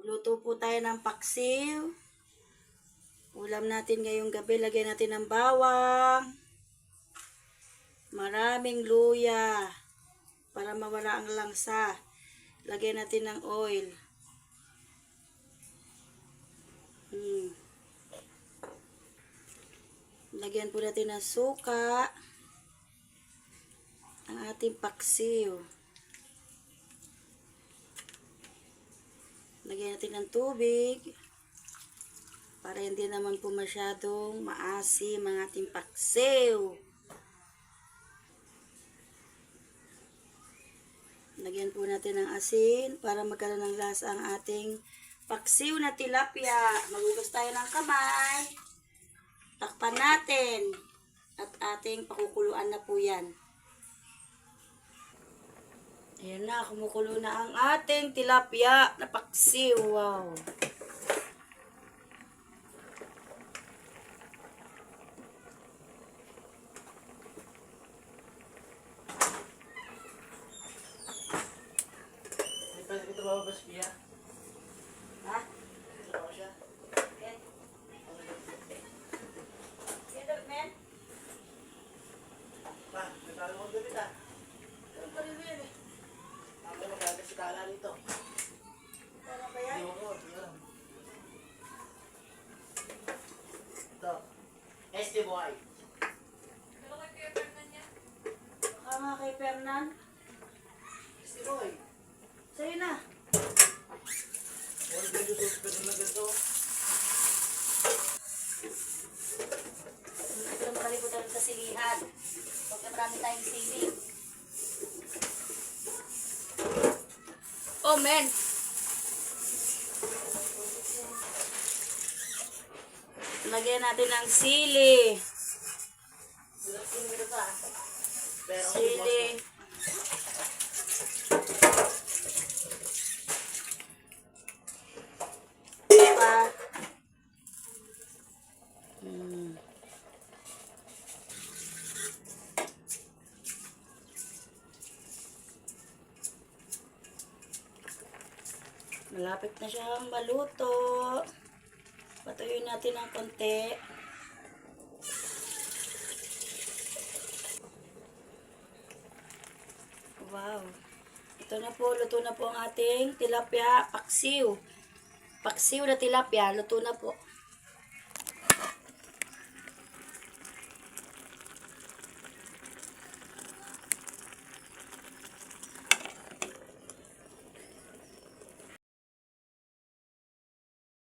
Magluto po tayo ng paksiw. Ulam natin ngayong gabi. Lagyan natin ng bawang. Maraming luya. Para mawala ang langsa. Lagyan natin ng oil. Lagyan po natin ng suka. Ang ating paksiw. Lagyan natin ng tubig. Para hindi naman po masyadong maasim ang ating paksiw. Lagyan po natin ng asin para magkaroon ng lasa ang ating paksiw na tilapia. Magugas tayo ng kamay. Takpan natin. At ating pakukuluan na po yan. Ayan na, kumukulo na ang ating tilapia na paksiw. Wow! Pwede ko tumabas niya? Ha? Gusto ko siya? Yan. Yan, men. Pa, nagkala mo gabi ta. Ganun pa rin yan eh. Ako magagas sa kala nito. Ano ba yan? Hindi mo, yun. Ito. ST Boy. Baka nga kay Fernan. ST Boy. Sa'yo na. Huwag na gusto ko na ganito. Ito ang makalimutan sa silihan. Huwag na marami tayong sili. Oh, men! Lagyan natin ng sili. Sino ka ta? Pero Sili. Pa. Malapit na siyang maluto. Patuyuin natin ng konti. Wow. Ito na po, luto na po ang ating tilapia paksiw. Paksiw na tilapia, luto na po.